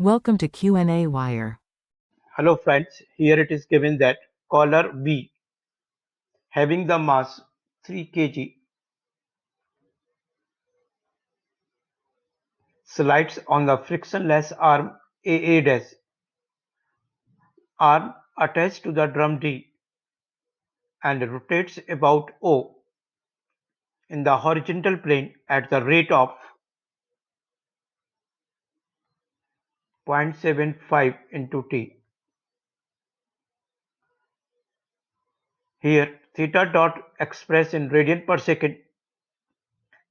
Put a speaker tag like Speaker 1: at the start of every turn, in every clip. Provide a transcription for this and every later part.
Speaker 1: Welcome to qnawire.
Speaker 2: Hello friends, here it is given that collar B having the mass 3 kg slides on the frictionless arm AA arm attached to the drum D and rotates about O in the horizontal plane at the rate of 0.75 into T. Here theta dot expressed in radian per second.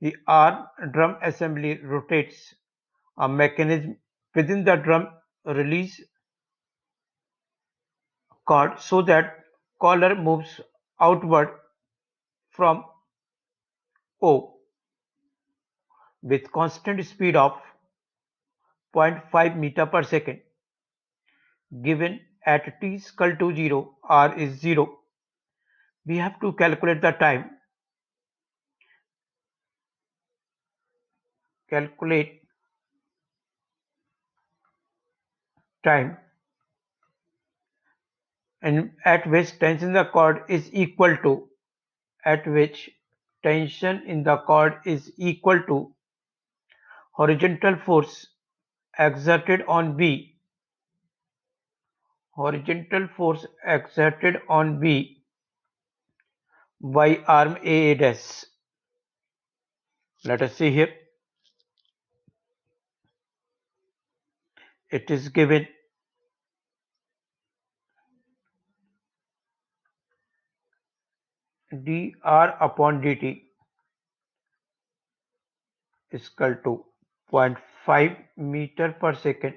Speaker 2: The arm drum assembly rotates. A mechanism within the drum release cord so that collar moves outward from O with constant speed of 0.5 meter per second. Given at t is equal to 0, r is 0, we have to calculate the time. Calculate time and at which tension in the cord is equal to horizontal force exerted on B by arm AA dash. Let us see here. It is given dr upon dt is equal to 0.5 meter per second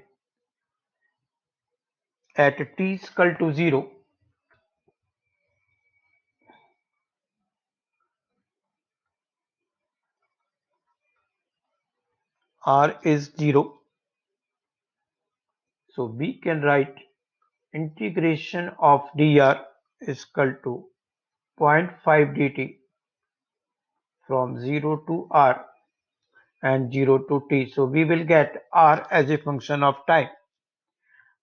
Speaker 2: at t is equal to 0. R is 0. So we can write integration of dr is equal to 0.5 dt from 0 to r and 0 to t. So we will get r as a function of time.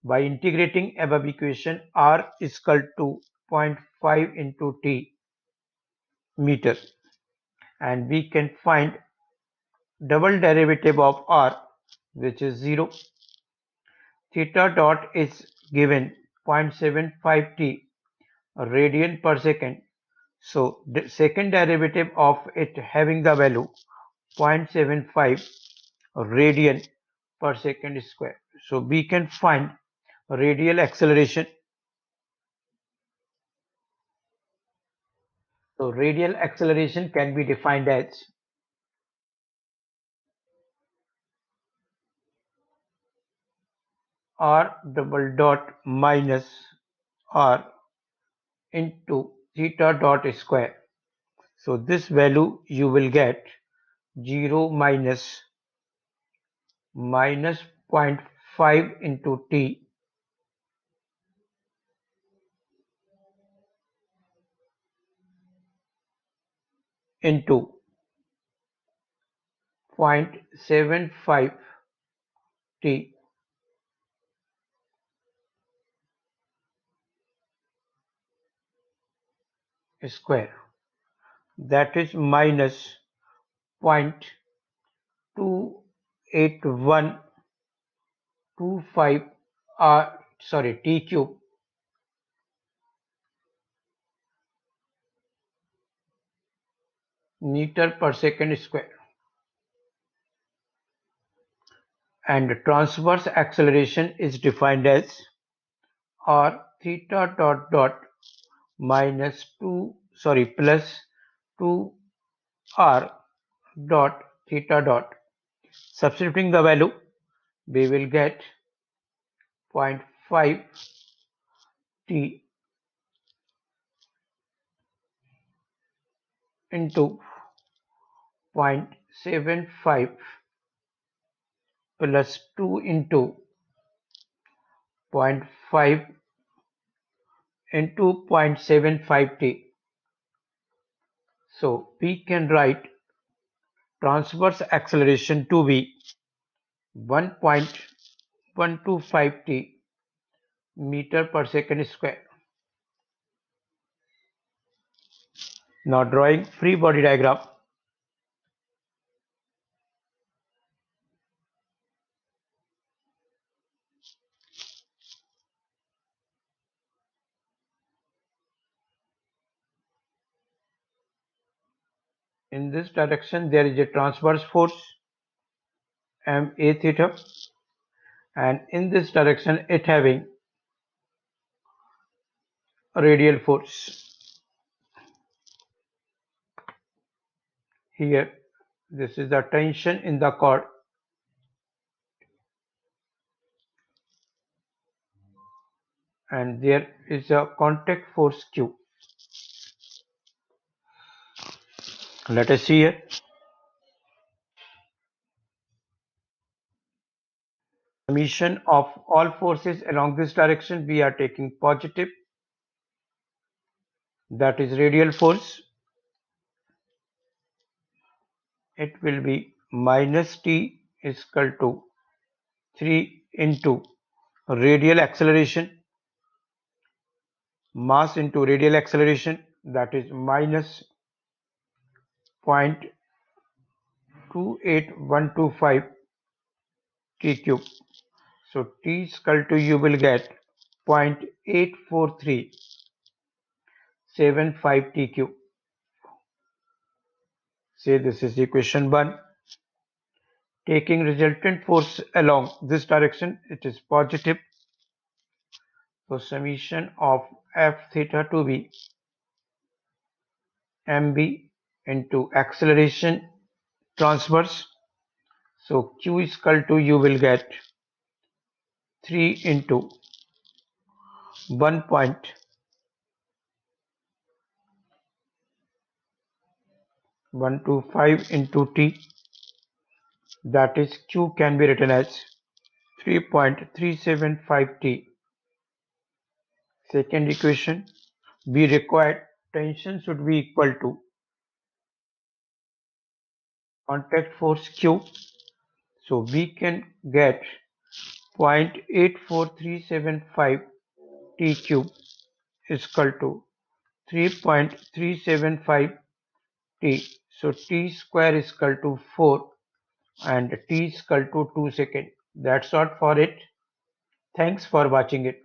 Speaker 2: By integrating above equation, r is equal to 0.5 into t meter, and we can find double derivative of r, which is 0. Theta dot is given 0.75 t radian per second. So the second derivative of it having the value 0.75 radian per second square. So we can find radial acceleration. So radial acceleration can be defined as r double dot minus r into theta dot square. So this value you will get 0 minus 0.5 into t into 0.75 t square, that is minus 0.28125 t cube meter per second square. And transverse acceleration is defined as r theta minus plus 2 r dot theta dot. Substituting the value, we will get 0.5 t into 0.75 plus 2 into 0.5 into 0.75 t. So we can write transverse acceleration to be 1.1 125 T meter per second square. Now drawing free body diagram. In this direction there is a transverse force ma theta, and in this direction it having a radial force. Here this is the tension in the cord, and there is a contact force Q. Let us see here. Summation of all forces along this direction, we are taking positive, that is radial force. It will be minus T is equal to 3 into radial acceleration, mass into radial acceleration, that is minus 0.28125 T cube. So T is equal to, you will get 0.84375 T cube. Say this is equation 1. Taking resultant force along this direction, it is positive. So summation of F theta to be mb into acceleration transverse. So Q is equal to, you will get 3 into 1.125 into T, that is Q can be written as 3.375 T. Second equation, we required tension should be equal to contact force Q. So we can get 0.84375 T cube is equal to 3.375 T. So T square is equal to 4 and T is equal to 2 seconds. That's all for it. Thanks for watching it.